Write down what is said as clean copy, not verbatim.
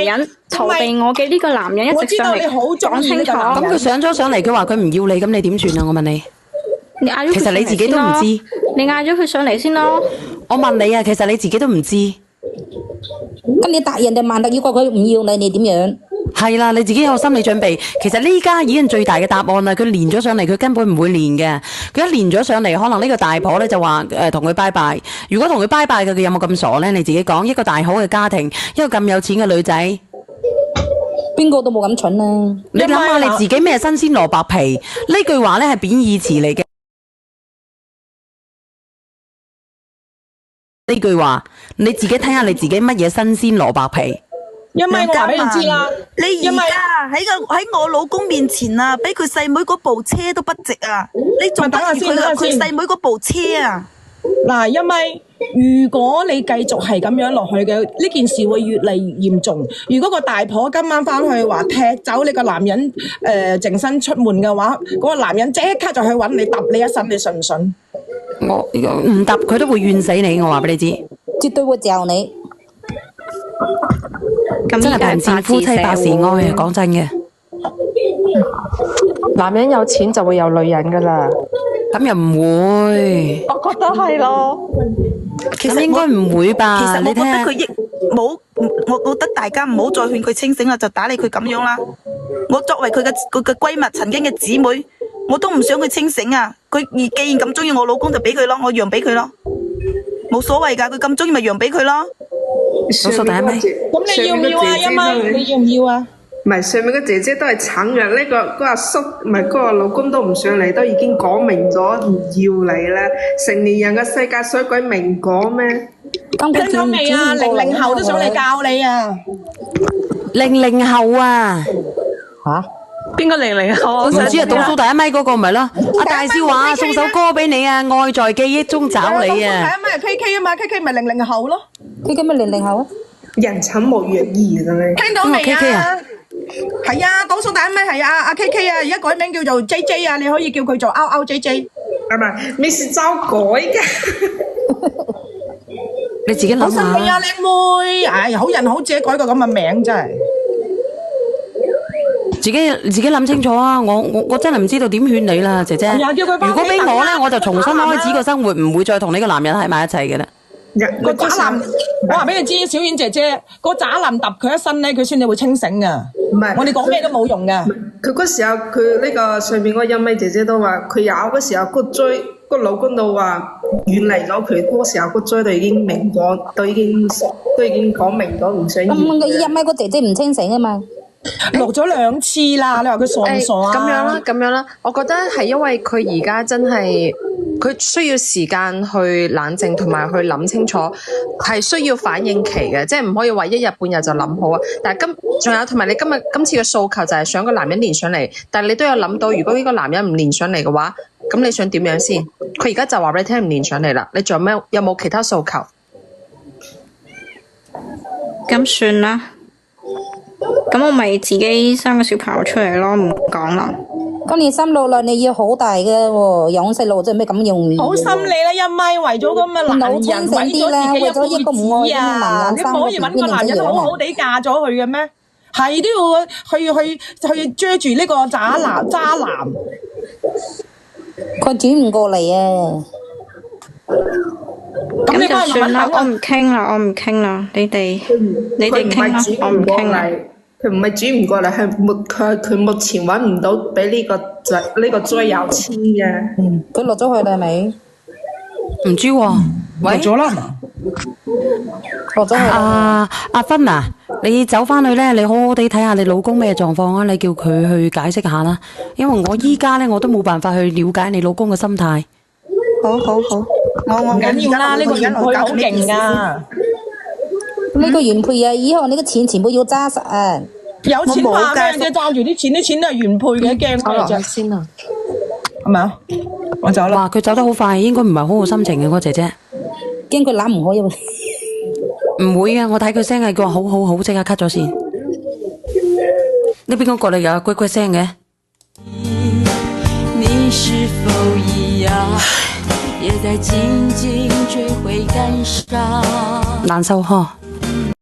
人逃避我嘅呢個男人一直上嚟講清楚。咁佢上咗上嚟，佢話佢唔要你，咁你點算啊？我問你。你嗌咗佢其實你自己都唔知。你嗌咗佢上嚟先咯。我問你啊，其實你自己都唔知。咁你答人哋萬特要過佢唔要你，你點樣？係啦，你自己有心理準備。其實呢家已經最大嘅答案啦。佢連咗上嚟，佢根本唔會連嘅。佢一連咗上嚟，可能呢個大婆咧就話同佢拜拜。如果同佢拜拜嘅，佢有冇咁傻咧？你自己講，一個大好嘅家庭，一個咁有錢嘅女仔，邊個都冇咁蠢啊！你諗下你自己咩新鮮蘿蔔皮？呢句話咧係貶義詞嚟嘅。呢句話你自己睇下你自己乜嘢新鮮蘿蔔皮？因為我話俾你知啦，你而家喺我老公面前啊，俾佢細妹嗰部車都不值啊！你仲等住佢細妹嗰部車啊？嗱，因為如果你繼續係咁樣落去嘅，呢件事會越嚟越嚴重。如果個大婆今晚翻去話踢走你個男人淨身出門嘅話，嗰個男人即刻就去揾你揼你一身，你信唔信？我唔揼佢都會怨死你，我話俾你知。絕對會嚼你。真係貧賤夫妻百事哀啊！講真嘅，男人有錢就會有女人噶啦。咁又唔會。我覺得係咯。其實應該唔會吧？其實我覺得你佢我覺得大家唔好再勸佢清醒啦，就打理佢咁樣啦。我作為佢嘅閨蜜，曾經嘅姊妹，我都唔想佢清醒啊！佢既然咁中意我老公，就俾佢咯，我讓俾佢咯，冇所謂噶。佢咁中意咪讓俾佢咯。老數第一咪？咁你要唔要啊？一咪，你要唔要啊？唔係上面個姐姐都係慘嘅，呢個阿叔唔係嗰個老公都唔上嚟，都已經講明咗唔要你啦。成年人嘅世界水鬼明講咩？聽到未啊？00後都想嚟教你啊！00後啊！吓？邊個00後？唔知啊，倒數第一咪嗰個咪咯。阿大少話送首歌俾你啊，愛在記憶中找你啊。倒數第一咪係 KK 啊嘛，KK 咪00後咯。KK 咪00後啊？人慘無遠義嘅咧。聽到未啊？係啊，倒數第一咪係阿 KK 啊，而家改名叫做 JJ 啊，你可以叫佢做 JJ。係咪？Miss 周改嘅。你自己諗下。好心你啊，靚妹，唉，好人好姐改個咁嘅名真係。自己諗清楚啊！我真係唔知道點勸你啦，姐姐。如果俾我咧，我就重新開始個生活，唔會再同呢個男人喺埋一齊嘅啦。個渣男，我話俾你知，小婉姐姐，個渣男揼佢一身咧，佢先至會清醒噶。唔係，我哋講咩都冇用噶。佢嗰時候，佢呢個上面嗰個音咪姐姐都話，佢有嗰時候個追個老公都話遠離咗佢，嗰時候個追都已經明講，都已經講明咗唔想要。咁個音咪個姐姐唔清醒啊嘛。錄咗2次啦，你話佢傻唔傻啊？咁樣啦，我覺得係因為佢而家真係佢需要時間去冷靜同埋去諗清楚，係需要反應期嘅，即係唔可以話一日半日就諗好啊。但係仲有同埋你今次嘅訴求就係想個男人連上嚟，但係你都有諗到，如果呢個男人唔連上嚟嘅話，咁你想點樣先？佢而家就話俾你聽唔連上嚟啦，你仲有冇其他訴求？咁算啦。咁我咪自己生個小朋友出嚟咯，唔講啦。今年生落來你要好大嘅喎，養細路真係咩咁容易？好心你啦，一咪為咗咁嘅男人，為咗自己一輩子啊！你唔可以揾個男人好好地嫁咗佢嘅咩？係都要去追住呢個渣男。佢轉唔過嚟啊！咁就算啦，我唔傾啦，你哋傾啦，我唔傾啦。佢唔係轉唔過嚟，佢目前揾唔到比呢個最有錢嘅。佢落咗去啦，係咪？唔知喎，落咗啦。落咗去。阿芬啊，你走翻去咧，你好好地睇下你老公咩狀況啊，你叫佢去解釋下啦。因為我依家咧我都冇辦法去了解你老公嘅心態。好，我唔緊要啦，呢個原配好勁噶。呢個原配啊，以後你嘅錢全部要揸實啊！有錢話嘅，你揸住啲錢，啲錢都係原配嘅，驚咩啫？先啊，係咪啊？我走啦。哇，佢走得好快，應該唔係好好心情嘅嗰個姐姐。驚佢攬唔開啊！唔會啊，我睇佢聲係佢話好，即刻 cut 咗線。呢邊個過嚟有龜龜聲嘅？你是否一樣，也在靜靜追悔感傷？難受呵。